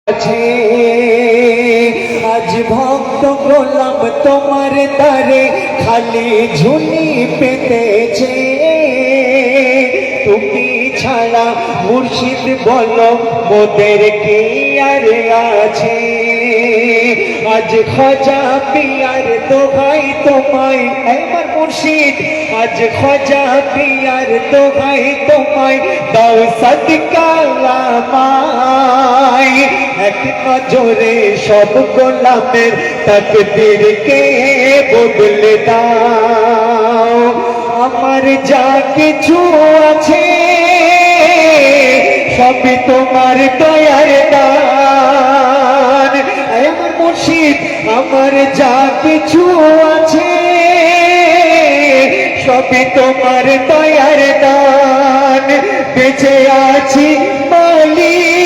আছে আজ ভক্ত গোলাম তোমার দ্বারে খালি ঝুলি পেতেছে তুমি ছাড়া মুর্শিদ বলো মোদের কি আর আছে আজ খাজা পিয়ার দোহাই তোমায় একবার মুর্শিদ আজ খাজা পিয়ার দোহাই তোমায় দাও সদকা আমায় এক নজরে সব গোলামের তাকদীরকে বদলে দাও আমার যা কিছু আছে সবই তোমার দয়ার দান আমার মুর্শিদ আমার যা কিছু আছে সবই তোমার দয়ার দান বেঁচে আছি মালিক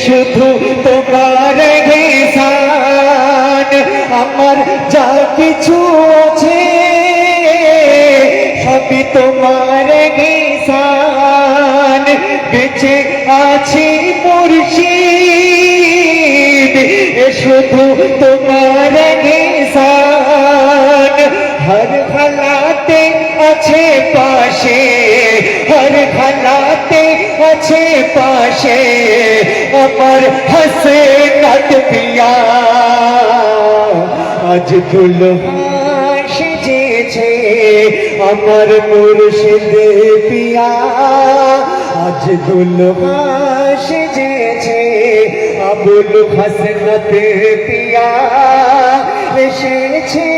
শুধু তোমার ihsan আমার যা কিছু আছে সবই তোমার ihsan বেঁচে আছি মুর্শিদ শুধু তোমার ihsan हर हालाते अच्छे पाशे हर हालाते अच्छे पाशे अमर हसनत पिया आज दुल्हा सेजेछे अमर मुर्शिद पिया आज दुल्हा सेजेछे अबुल हसनत पिया एसेछे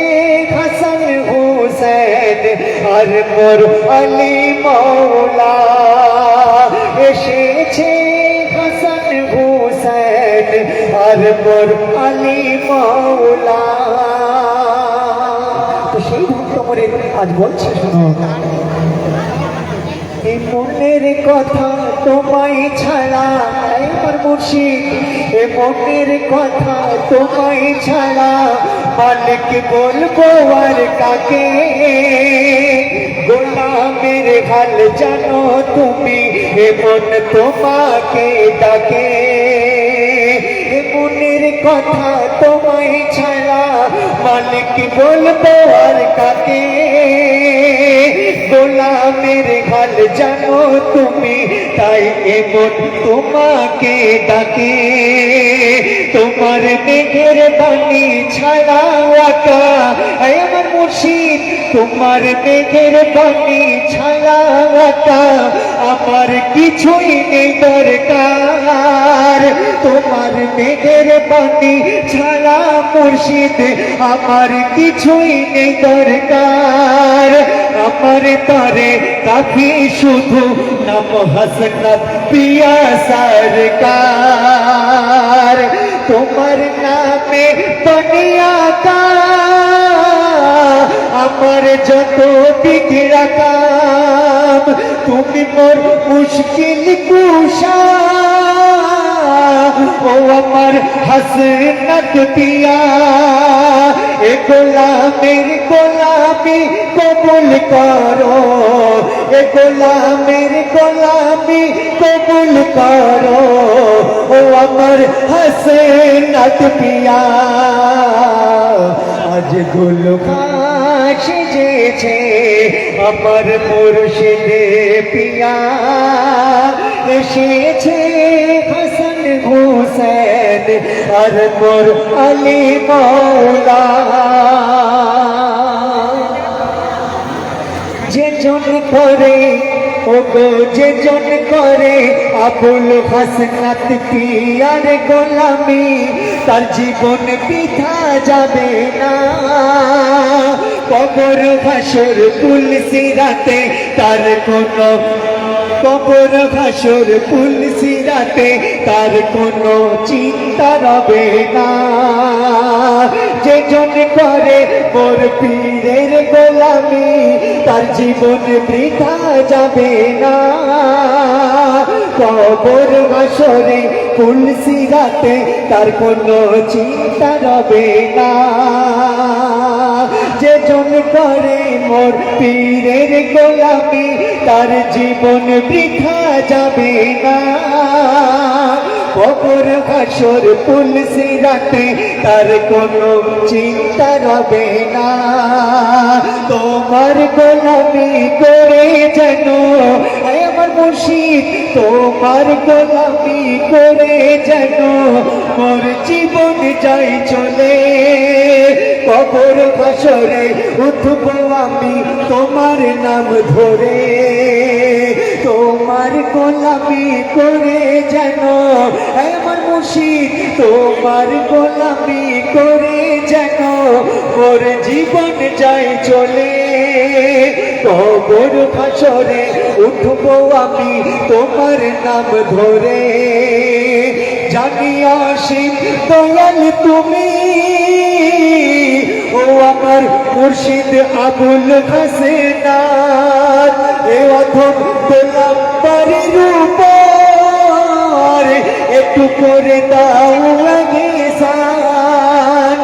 हसन हुसैन और मोर अली मौला एसेछे हसन हुसैन और मोर अली मौला तो সেই ভক্ত মরে আজ বলছে শোনো এই মনের কথা তোমায় ছাড়া আমার মুর্শিদ এ মনের কথা তোমায় ছাড়া মালিক বলবো আর কাকে গোলামের হাল জানো তুমি এ মন তোমাকে ডাকে এ মনের কথা তোমায় ছাড়া মালিক বলবো আর কাকে গোলামের হাল জানো তুমি তাই এ মন তোমাকে ডাকে তোমার মেঘের বাণী ছাড়া আকা আমার মুর্শিদ তোমার মেঘের বাণী ছাড়া আকা আমার কিছুই নেই দরকার তোমার মেঘের বাণী ছাড়া মুর্শিদ আমার কিছুই নেই দরকার আমার তরে কাফি শুধু নাম হসনত পিয়া সরকার তোমার নামে দুনিয়া কা আমার যত বিগড়া কাম তুমি মোর মুশকিল কুশা ও আমার হসনত পিয়া এ গোলামের গোলামি কবুল করো এ গোলামের গোলামি কবুল করো ও আমার হসনত পিয়া আজ দুল্হা সেজেছে আমার মুর্শিদ পিয়া এসেছে হাসান হুসেন আর মোর আলী মৌলা যে জন করে ওগো যে জন করে আবুল হাসনাত পিয়ার গোলামি তার জীবন বৃথা যাবে না কবর হাসর কুল সিরাতে তার কোনো কবর হাসর কুল সিরাতে তার কোনো চিন্তা রবে না যে জন করে মোর পীরের গোলামি তার জীবন বৃথা যাবে না কবর হাসরে কুল সিরাতে তার কোনো চিন্তা রবে না যে জন করে মোর পীরের গোলামি তার জীবন বৃথা যাবে না কবর হাসর পুলসিরাতে তার কোনো চিন্তা রবে না। তোমার গোলামি করে যেন আয় আমার মুর্শিদ, তোমার গোলামি করে যেন মোর জীবন যাই চলে। কবর হাসরে উঠবো আমি তোমার নাম ধরে, তোমার গোলামি করে যেন আমার মুর্শিদ, তোমার গোলামি করে যেন মোর জীবন যায় চলে। কবর হাসরে উঠবো আমি তোমার নাম ধরে। জানি অসীম দয়াল তুমি, ও আমার মুর্শিদ আবুল হাসেনার, এ অধম গোলাম বাড়ির উপর একটু করে দাও লাগে সান।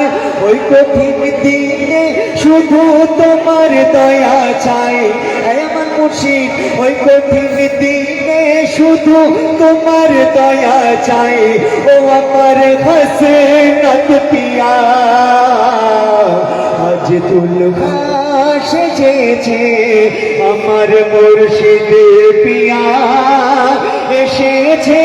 ওই কঠিন দিনে শুধু তোমার দয়া চাই আমার মুর্শিদ, ওই কঠিন দিনে শুধু তোমার দয়া চাই। ও আমার হাসেনাত পিয়া আজ দুলহা সেজেছে, আমার মুর্শিদ পিয়া এসেছে।